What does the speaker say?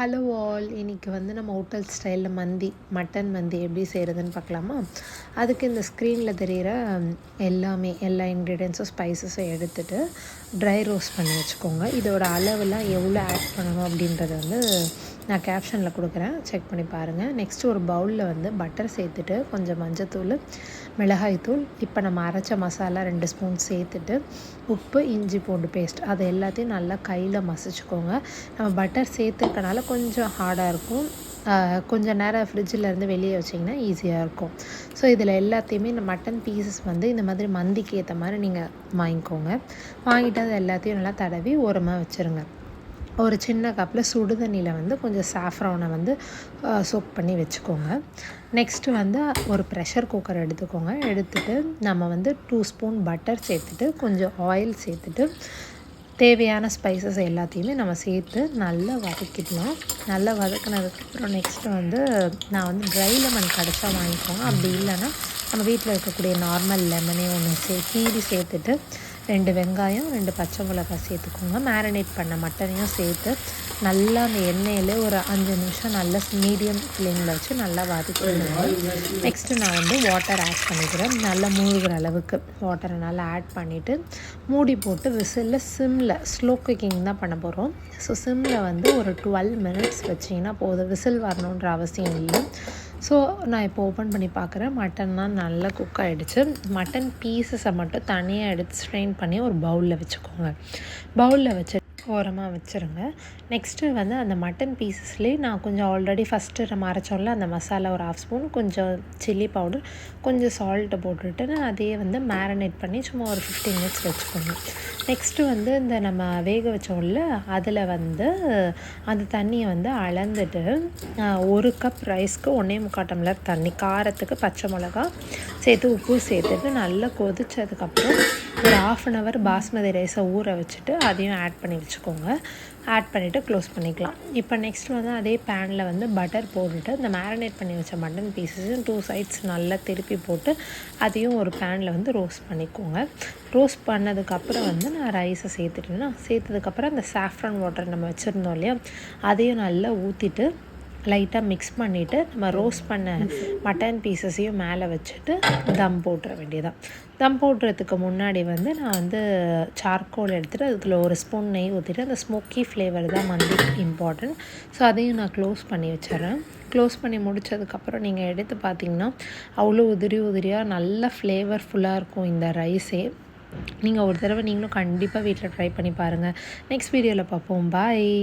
Hello all, இன்றைக்கி வந்து நம்ம ஹோட்டல் ஸ்டைலில் மட்டன் மந்தி எப்படி செய்கிறதுன்னு பார்க்கலாமா? அதுக்கு இந்த ஸ்க்ரீனில் தெரிகிற எல்லா இன்க்ரீடியன்ஸும் ஸ்பைசஸும் எடுத்துகிட்டு ட்ரை ரோஸ்ட் பண்ணி வச்சுக்கோங்க. இதோட அளவுலாம் எவ்வளோ ஆட் பண்ணணும் அப்படின்றத வந்து நான் கேப்ஷனில் கொடுக்குறேன், செக் பண்ணி பாருங்கள். நெக்ஸ்ட்டு ஒரு பவுலில் வந்து பட்டர் சேர்த்துட்டு கொஞ்சம் மஞ்சத்தூள், மிளகாய்த்தூள், இப்போ நம்ம அரைச்ச மசாலா 2 ஸ்பூன் சேர்த்துட்டு உப்பு, இஞ்சி பூண்டு பேஸ்ட் அது எல்லாத்தையும் நல்லா கையில் மசிச்சுக்கோங்க. நம்ம பட்டர் சேர்த்துருக்கனால கொஞ்சம் ஹார்டாக இருக்கும். கொஞ்சம் நேரம் ஃப்ரிட்ஜில் இருந்து வெளியே வச்சிங்கன்னா ஈஸியாக இருக்கும். ஸோ இதில் எல்லாத்தையுமே இந்த மட்டன் பீசஸ் வந்து இந்த மாதிரி மந்திக்கு ஏற்ற மாதிரி நீங்கள் வாங்கிக்கோங்க. வாங்கிட்டு அது எல்லாத்தையும் நல்லா தடவி ஓரமாக வச்சுருங்க. ஒரு சின்ன கப்பில் சுடு தண்ணியில் வந்து கொஞ்சம் சாஃப்ரானை வந்து சோக் பண்ணி வச்சுக்கோங்க. நெக்ஸ்ட்டு வந்து ஒரு ப்ரெஷர் குக்கர் எடுத்துக்கோங்க. எடுத்துகிட்டு நம்ம வந்து 2 ஸ்பூன் பட்டர் சேர்த்துட்டு கொஞ்சம் ஆயில் சேர்த்துட்டு தேவையான ஸ்பைசஸ் எல்லாத்தையுமே நம்ம சேர்த்து நல்லா வதக்கிடலாம். நல்லா வதக்கினதுக்கப்புறம் நெக்ஸ்ட்டு வந்து நான் வந்து ட்ரை லெமன் கிடச்சா வாங்கிக்கோங்க. அப்படி இல்லைன்னா நம்ம வீட்டில் இருக்கக்கூடிய நார்மல் லெமனே ஒன்று கீறி சேர்த்துட்டு 2 வெங்காயம், 2 பச்சை மிளகாய் சேர்த்துக்கோங்க. மேரினேட் பண்ண மட்டனையும் சேர்த்து நல்லா அந்த எண்ணெயில் ஒரு 5 நிமிஷம் நல்லா மீடியம் ஃப்ளேமில் வச்சு நல்லா வதக்கிடுங்க. நெக்ஸ்ட்டு நான் வந்து வாட்டர் ஆட் பண்ணிக்கிறேன். நல்லா மூழ்கிற அளவுக்கு வாட்டரை நல்லா ஆட் பண்ணிவிட்டு மூடி போட்டு விசிலில் சிம்மில் ஸ்லோ குக்கிங் தான் பண்ண போகிறோம். ஸோ சிம்மில் வந்து ஒரு 12 மினிட்ஸ் வச்சிங்கன்னா போதும். விசில் வரணுன்ற அவசியம் இல்லை. ஸோ நான் இப்போ ஓப்பன் பண்ணி பார்க்குறேன். மட்டன்லாம் நல்லா குக் ஆகிடுச்சு. மட்டன் பீசஸை மட்டும் தனியாக எடுத்து ஸ்ட்ரெயின் பண்ணி ஒரு பவுலில் வச்சுக்கோங்க. பவுலில் வச்சு ஓரமாக வச்சுருங்க. நெக்ஸ்ட்டு வந்து அந்த மட்டன் பீசஸ்லேயே நான் கொஞ்சம் ஆல்ரெடி ஃபஸ்ட்டு நம்ம அரைச்சோம்ல அந்த மசாலா ஒரு 1/2 ஸ்பூன், கொஞ்சம் சில்லி பவுடர், கொஞ்சம் சால்ட்டு போட்டுட்டு நான் அதையே வந்து மேரினேட் பண்ணி சும்மா ஒரு 15 மினிட்ஸ் வச்சுக்கோங்க. நெக்ஸ்ட்டு வந்து இந்த நம்ம வேக வச்சோம்ல அதில் வந்து அந்த தண்ணியை வந்து அளந்துட்டு 1 கப் ரைஸ்க்கு 1.25 டம்ளர் தண்ணி, காரத்துக்கு பச்சை மிளகா சேர்த்து உப்பு சேர்த்துட்டு நல்லா கொதித்ததுக்கப்புறம் ஒரு 1/2 hour பாஸ்மதி ரைஸை ஊற வச்சுட்டு அதையும் ஆட் பண்ணி வச்சுக்கோங்க. ஆட் பண்ணிவிட்டு க்ளோஸ் பண்ணிக்கலாம். இப்போ நெக்ஸ்ட் வந்து அதே பேனில் வந்து பட்டர் போட்டுட்டு இந்த மேரினேட் பண்ணி வச்ச மட்டன் பீசஸும் 2 சைட்ஸ் நல்லா திருப்பி போட்டு அதையும் ஒரு பேனில் வந்து ரோஸ்ட் பண்ணிக்கோங்க. ரோஸ்ட் பண்ணதுக்கப்புறம் வந்து நான் ரைஸை சேர்த்ததுக்கப்புறம் அந்த சாஃப்ரான் வாட்டர் நம்ம வச்சுருந்தோம் இல்லையா, அதையும் நல்லா ஊற்றிட்டு லைட்டாக மிக்ஸ் பண்ணிவிட்டு நம்ம ரோஸ்ட் பண்ண மட்டன் பீசஸையும் மேலே வச்சுட்டு தம் போட்டுற வேண்டியதான். தம் போடுறதுக்கு முன்னாடி வந்து நான் வந்து சார்கோல் எடுத்துகிட்டு அதுக்குள்ள 1 ஸ்பூன் நெய் ஊற்றிட்டு அந்த ஸ்மோக்கி ஃப்ளேவர் தான் மந்திக்கு இம்பார்ட்டன்ட். ஸோ அதையும் நான் க்ளோஸ் பண்ணி வச்சிட்றேன். க்ளோஸ் பண்ணி முடித்ததுக்கப்புறம் நீங்கள் எடுத்து பார்த்திங்கன்னா அவ்வளோ உதிரியாக நல்லா ஃப்ளேவர்ஃபுல்லாக இருக்கும் இந்த ரைஸே. நீங்கள் ஒரு தடவை நீங்களும் கண்டிப்பாக வீட்டில் ட்ரை பண்ணி பாருங்கள். நெக்ஸ்ட் வீடியோவில் பார்ப்போம். பாய்.